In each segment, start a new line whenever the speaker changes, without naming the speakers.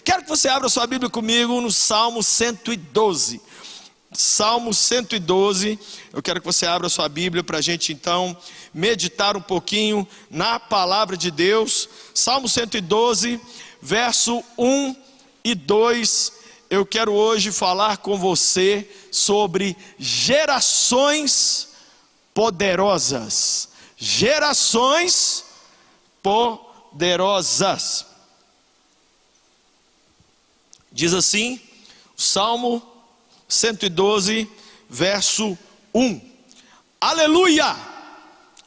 Quero que você abra sua Bíblia comigo no Salmo 112. Salmo 112, eu quero que você abra sua Bíblia para a gente então meditar um pouquinho na palavra de Deus. Salmo 112, verso 1 e 2, eu quero hoje falar com você sobre gerações poderosas. Gerações poderosas. Diz assim, o Salmo 112, verso 1. Aleluia!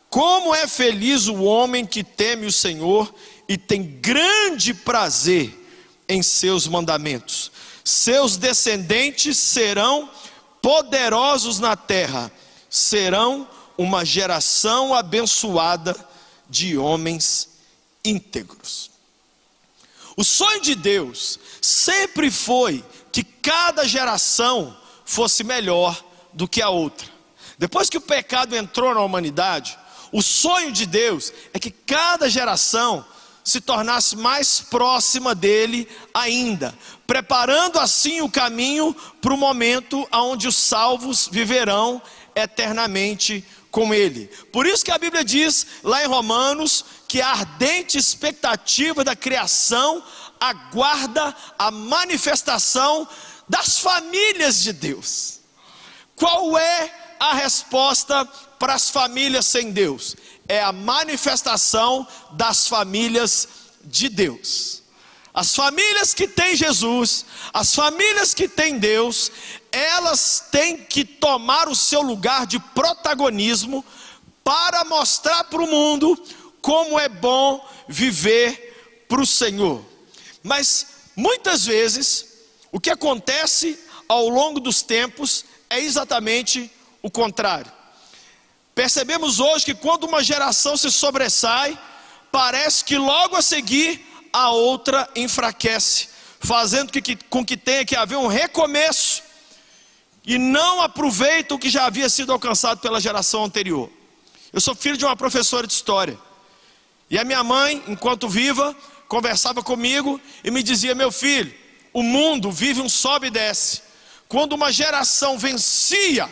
Como é feliz o homem que teme o Senhor e tem grande prazer em seus mandamentos. Seus descendentes serão poderosos na terra, serão uma geração abençoada de homens íntegros. O sonho de Deus sempre foi que cada geração fosse melhor do que a outra. Depois que o pecado entrou na humanidade, o sonho de Deus é que cada geração se tornasse mais próxima dele ainda, preparando assim o caminho para o momento onde os salvos viverão eternamente com ele. Por isso que a Bíblia diz lá em Romanos que a ardente expectativa da criação aguarda a manifestação das famílias de Deus. Qual é a resposta para as famílias sem Deus? É a manifestação das famílias de Deus. As famílias que têm Jesus, as famílias que têm Deus, elas têm que tomar o seu lugar de protagonismo para mostrar para o mundo como é bom viver para o Senhor. Mas muitas vezes o que acontece ao longo dos tempos é exatamente o contrário. Percebemos hoje que quando uma geração se sobressai, parece que logo a seguir a outra enfraquece, fazendo com que tenha que haver um recomeço e não aproveita o que já havia sido alcançado pela geração anterior. Eu sou filho de uma professora de história e a minha mãe, enquanto viva, conversava comigo e me dizia: meu filho, o mundo vive um sobe e desce. Quando uma geração vencia,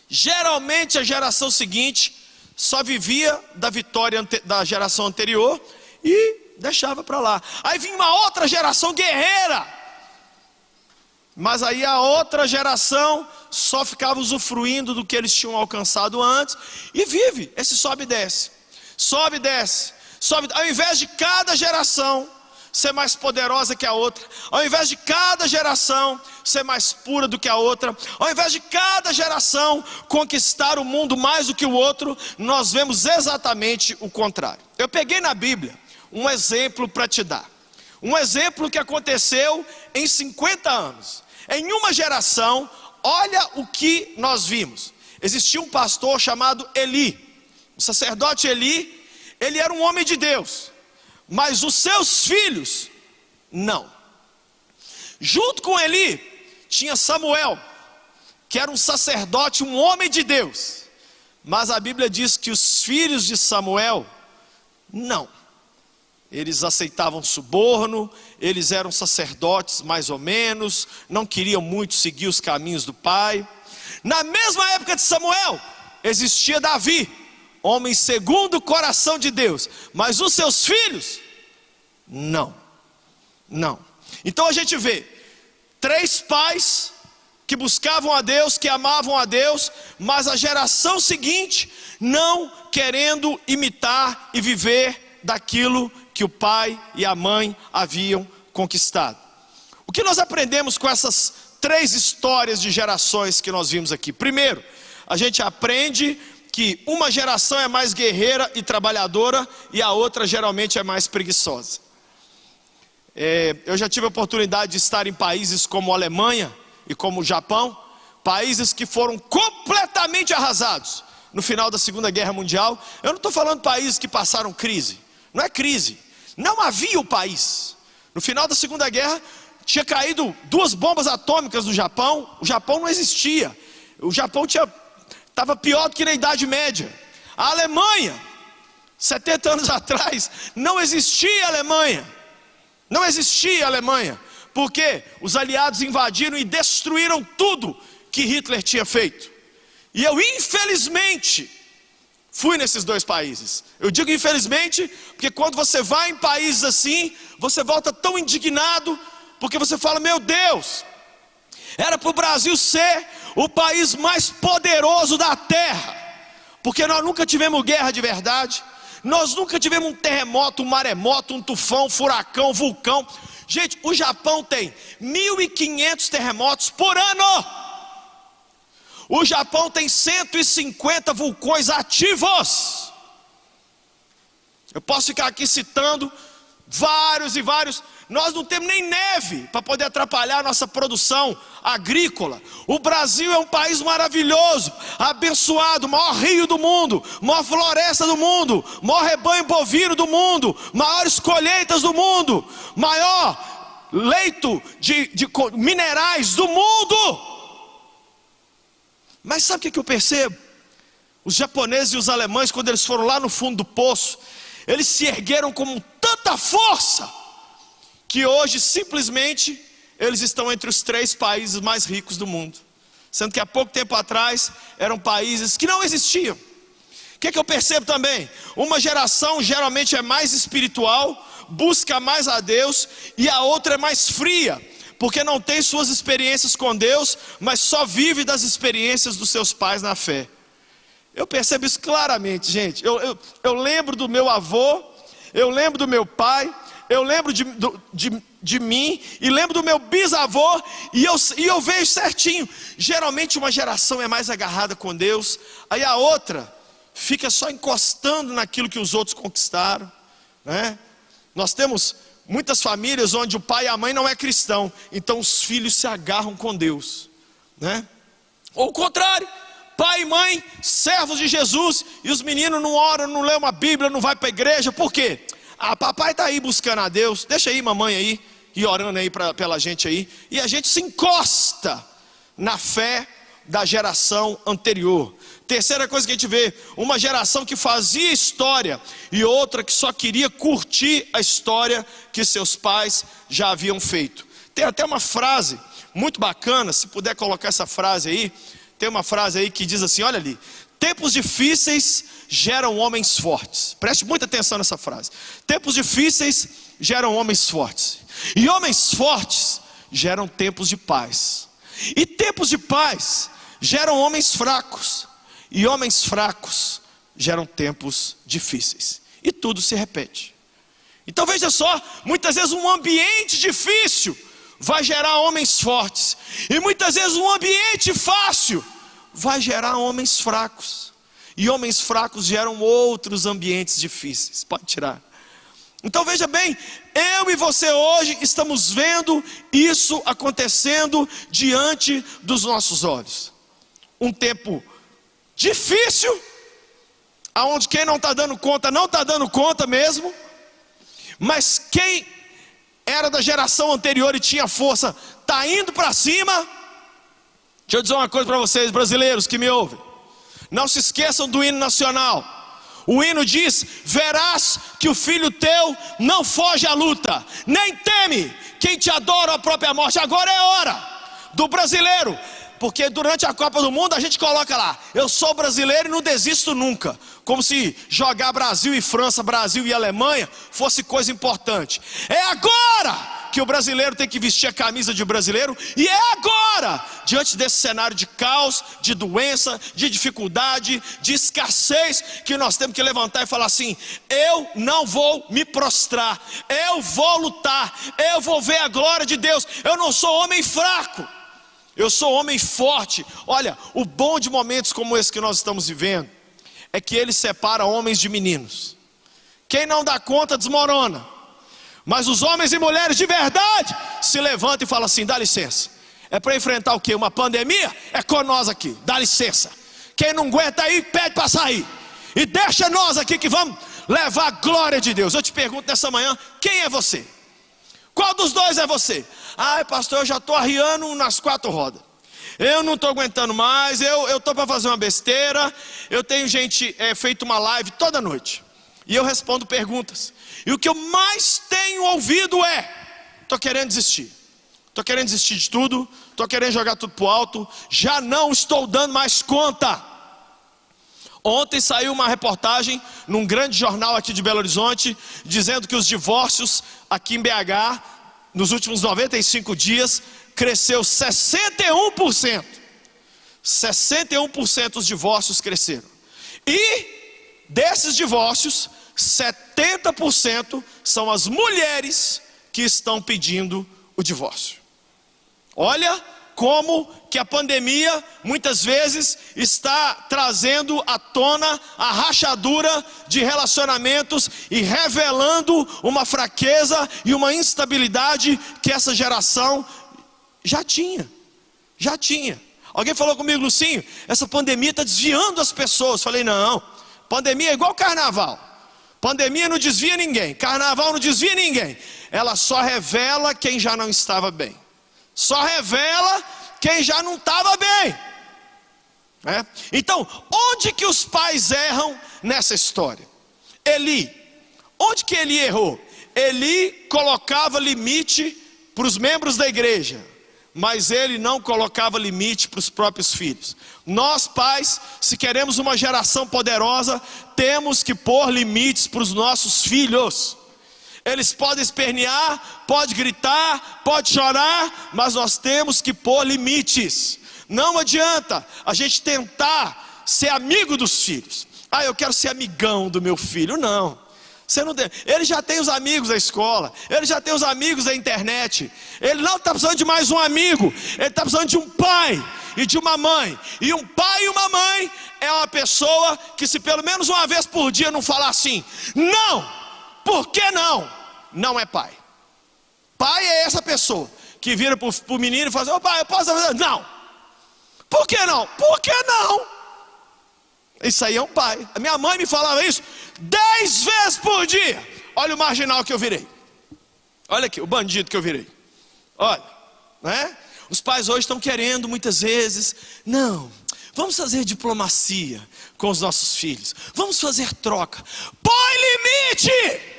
geralmente a geração seguinte só vivia da vitória da geração anterior e deixava para lá. Aí vinha uma outra geração guerreira, mas aí a outra geração só ficava usufruindo do que eles tinham alcançado antes e vive esse sobe e desce, sobe e desce, sobe. Ao invés de cada geração ser mais poderosa que a outra, ao invés de cada geração ser mais pura do que a outra, ao invés de cada geração conquistar o mundo mais do que o outro, nós vemos exatamente o contrário. Eu peguei na Bíblia um exemplo para te dar, um exemplo que aconteceu em 50 anos, em uma geração. Olha o que nós vimos. Existia um pastor chamado Eli, o sacerdote Eli. Ele era um homem de Deus, mas os seus filhos não. Junto com Eli tinha Samuel, que era um sacerdote, um homem de Deus, mas a Bíblia diz que os filhos de Samuel não. Eles aceitavam suborno, eles eram sacerdotes mais ou menos, não queriam muito seguir os caminhos do pai. Na mesma época de Samuel existia Davi, homem segundo o coração de Deus, mas os seus filhos não. Então a gente vê 3 pais que buscavam a Deus, que amavam a Deus, mas a geração seguinte não querendo imitar e viver daquilo que o pai e a mãe haviam conquistado. O que nós aprendemos com essas 3 histórias de gerações que nós vimos aqui? Primeiro, a gente aprende que uma geração é mais guerreira e trabalhadora e a outra geralmente é mais preguiçosa. Eu já tive a oportunidade de estar em países como a Alemanha e como o Japão, países que foram completamente arrasados no final da Segunda Guerra Mundial. Eu não estou falando de países que passaram crise, não é crise, não havia o país. No final da Segunda Guerra tinha caído 2 bombas atômicas no Japão, o Japão não existia, o Japão estava pior do que na Idade Média. A Alemanha, 70 anos atrás, não existia Alemanha. Não existia Alemanha, porque os aliados invadiram e destruíram tudo que Hitler tinha feito. E eu, infelizmente, fui nesses dois países. Eu digo infelizmente, porque quando você vai em países assim, você volta tão indignado, porque você fala, meu Deus, era para o Brasil ser o país mais poderoso da terra, porque nós nunca tivemos guerra de verdade, nós nunca tivemos um terremoto, um maremoto, um tufão, um furacão, um vulcão. Gente, o Japão tem 1.500 terremotos por ano. O Japão tem 150 vulcões ativos. Eu posso ficar aqui citando vários e vários. Nós não temos nem neve para poder atrapalhar a nossa produção agrícola. O Brasil é um país maravilhoso, abençoado, maior rio do mundo, maior floresta do mundo, maior rebanho bovino do mundo, maiores colheitas do mundo, maior leito de minerais do mundo. Mas sabe o que eu percebo? Os japoneses e os alemães, quando eles foram lá no fundo do poço, eles se ergueram com tanta força, que hoje simplesmente eles estão entre os 3 países mais ricos do mundo, sendo que há pouco tempo atrás eram países que não existiam. O que eu percebo também? Uma geração geralmente é mais espiritual, busca mais a Deus, e a outra é mais fria, porque não tem suas experiências com Deus, mas só vive das experiências dos seus pais na fé. Eu percebo isso claramente, gente. Eu lembro do meu avô, eu lembro do meu pai, eu lembro de mim, e lembro do meu bisavô, e eu vejo certinho. Geralmente uma geração é mais agarrada com Deus, aí a outra fica só encostando naquilo que os outros conquistaram, né? Nós temos muitas famílias onde o pai e a mãe não é cristão, então os filhos se agarram com Deus, né? Ou o contrário, pai e mãe, servos de Jesus, e os meninos não oram, não lêem uma Bíblia, não vai para a igreja. Por quê? Papai está aí buscando a Deus, deixa aí mamãe aí, e orando aí pela gente aí, e a gente se encosta na fé da geração anterior. Terceira coisa que a gente vê, uma geração que fazia história, e outra que só queria curtir a história que seus pais já haviam feito. Tem até uma frase muito bacana, se puder colocar essa frase aí, tem uma frase aí que diz assim, olha ali: tempos difíceis geram homens fortes. Preste muita atenção nessa frase. Tempos difíceis geram homens fortes, e homens fortes geram tempos de paz, e tempos de paz geram homens fracos, e homens fracos geram tempos difíceis, e tudo se repete. Então veja só, muitas vezes um ambiente difícil vai gerar homens fortes, e muitas vezes um ambiente fácil vai gerar homens fracos, e homens fracos geram outros ambientes difíceis. Pode tirar. Então veja bem, eu e você hoje estamos vendo isso acontecendo diante dos nossos olhos. Um tempo difícil, aonde quem não está dando conta, não está dando conta mesmo, mas quem era da geração anterior e tinha força, está indo para cima. Deixa eu dizer uma coisa para vocês, brasileiros que me ouvem, não se esqueçam do hino nacional. O hino diz: verás que o filho teu não foge à luta, nem teme quem te adora a própria morte. Agora é hora do brasileiro, porque durante a Copa do Mundo a gente coloca lá: eu sou brasileiro e não desisto nunca, como se jogar Brasil e França, Brasil e Alemanha fosse coisa importante. É agora que o brasileiro tem que vestir a camisa de brasileiro, e é agora, diante desse cenário de caos, de doença, de dificuldade, de escassez, que nós temos que levantar e falar assim: eu não vou me prostrar, eu vou lutar, eu vou ver a glória de Deus. Eu não sou homem fraco, eu sou homem forte. Olha, o bom de momentos como esse que nós estamos vivendo é que ele separa homens de meninos. Quem não dá conta desmorona, mas os homens e mulheres de verdade se levantam e falam assim: dá licença, é para enfrentar o quê? Uma pandemia? É com nós aqui, dá licença. Quem não aguenta aí, pede para sair, e deixa nós aqui que vamos levar a glória de Deus. Eu te pergunto nessa manhã, quem é você? Qual dos dois é você? Ai pastor, eu já estou arriando nas 4 rodas, eu não estou aguentando mais, eu estou para fazer uma besteira. Eu tenho gente feito uma live toda noite, E eu respondo perguntas. E o que eu mais tenho ouvido é: estou querendo desistir. Estou querendo desistir de tudo. Estou querendo jogar tudo para o alto. Já não estou dando mais conta. Ontem saiu uma reportagem num grande jornal aqui de Belo Horizonte, dizendo que os divórcios aqui em BH, nos últimos 95 dias, cresceu 61%. 61% os divórcios cresceram. E desses divórcios, 70% são as mulheres que estão pedindo o divórcio. Olha como que a pandemia muitas vezes está trazendo à tona a rachadura de relacionamentos e revelando uma fraqueza e uma instabilidade que essa geração já tinha. Alguém falou comigo: Lucinho, essa pandemia está desviando as pessoas. Falei: não, pandemia é igual carnaval. Pandemia não desvia ninguém, carnaval não desvia ninguém. Ela só revela quem já não estava bem. Só revela quem já não estava bem. Então, onde que os pais erram nessa história? Eli, onde que Eli errou? Eli colocava limite para os membros da igreja, mas ele não colocava limite para os próprios filhos. Nós pais, se queremos uma geração poderosa, temos que pôr limites para os nossos filhos. Eles podem espernear, pode gritar, pode chorar, mas nós temos que pôr limites. Não adianta a gente tentar ser amigo dos filhos. Eu quero ser amigão do meu filho. Não, você não tem. Ele já tem os amigos da escola, ele já tem os amigos da internet. Ele não está precisando de mais um amigo, ele está precisando de um pai e de uma mãe. E um pai e uma mãe é uma pessoa que, se pelo menos uma vez por dia não falar assim: não, por que não? Não é pai. Pai é essa pessoa que vira para o menino e fala assim: ô pai, eu posso fazer? Não. Por que não? Por que não? Isso aí é um pai. A minha mãe me falava isso 10 vezes por dia. Olha o marginal que eu virei. Olha aqui, o bandido que eu virei. Olha, os pais hoje estão querendo muitas vezes: não, vamos fazer diplomacia com os nossos filhos, vamos fazer troca. Põe limite!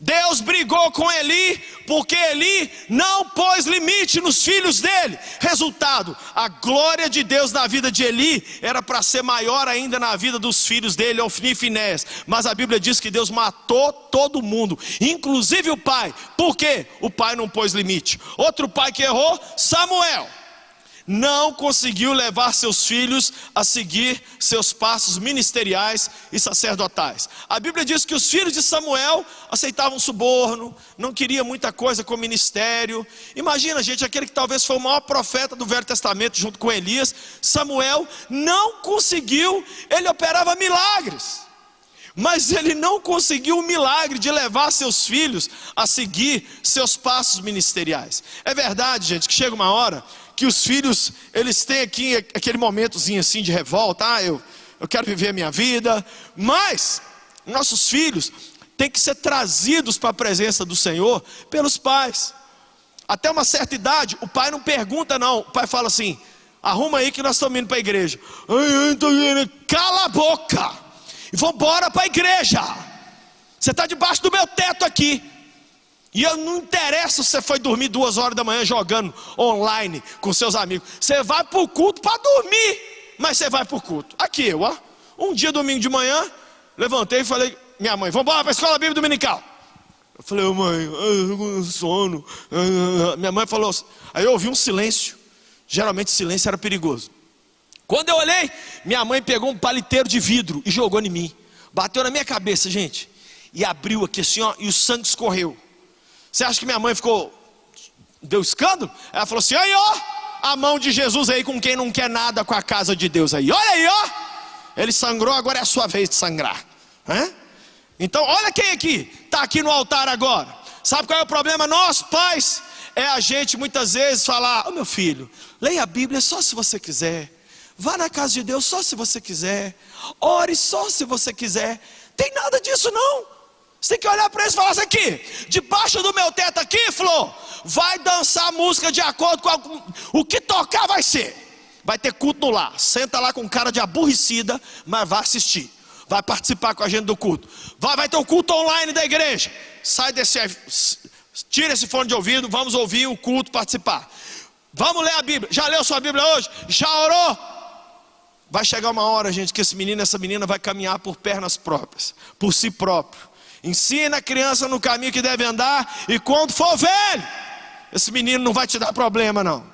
Deus brigou com Eli, porque Eli não pôs limite nos filhos dele. Resultado, a glória de Deus na vida de Eli era para ser maior ainda na vida dos filhos dele, Ofni e Finéias. Mas a Bíblia diz que Deus matou todo mundo, inclusive o pai. Por quê? O pai não pôs limite. Outro pai que errou, Samuel. Não conseguiu levar seus filhos a seguir seus passos ministeriais e sacerdotais. A Bíblia diz que os filhos de Samuel aceitavam suborno, não queria muita coisa com o ministério. Imagina, gente, aquele que talvez foi o maior profeta do Velho Testamento junto com Elias. Samuel não conseguiu, ele operava milagres, mas ele não conseguiu o milagre de levar seus filhos a seguir seus passos ministeriais. É verdade, gente, que chega uma hora que os filhos, eles têm aqui aquele momentozinho assim de revolta: eu quero viver a minha vida. Mas nossos filhos têm que ser trazidos para a presença do Senhor pelos pais. Até uma certa idade, o pai não pergunta não. O pai fala assim: arruma aí que nós estamos indo para a igreja. Cala a boca e vamos embora para a igreja. Você está debaixo do meu teto aqui. E eu não interessa se você foi dormir 2 horas da manhã jogando online com seus amigos. Você vai para o culto para dormir, mas você vai para o culto. Aqui eu, um dia domingo de manhã, levantei e falei: minha mãe, vamos embora para a escola bíblica dominical. Eu falei: mãe, eu tô com sono. Minha mãe falou, aí eu ouvi um silêncio. Geralmente silêncio era perigoso. Quando eu olhei, minha mãe pegou um paliteiro de vidro e jogou em mim. Bateu na minha cabeça, gente, e abriu aqui assim, e o sangue escorreu. Você acha que minha mãe deu escândalo? Ela falou assim: aí a mão de Jesus aí com quem não quer nada com a casa de Deus aí. Olha aí, ele sangrou, agora é a sua vez de sangrar. Então olha quem aqui está aqui no altar agora. Sabe qual é o problema? Nós pais, é a gente muitas vezes falar: meu filho, leia a Bíblia só se você quiser, vá na casa de Deus só se você quiser, ore só se você quiser. Tem nada disso não. Você tem que olhar para eles e falar assim: aqui, debaixo do meu teto aqui, Flor, vai dançar música de acordo com o que tocar vai ser. Vai ter culto no lar, senta lá com cara de aborrecida, mas vai assistir. vai participar com a gente do culto. Vai ter o culto online da igreja. Tira esse fone de ouvido, vamos ouvir o culto, participar. Vamos ler a Bíblia. Já leu sua Bíblia hoje? Já orou? Vai chegar uma hora, gente, que esse menino, essa menina vai caminhar por pernas próprias, por si próprio. Ensina a criança no caminho que deve andar, e quando for velho, esse menino não vai te dar problema não.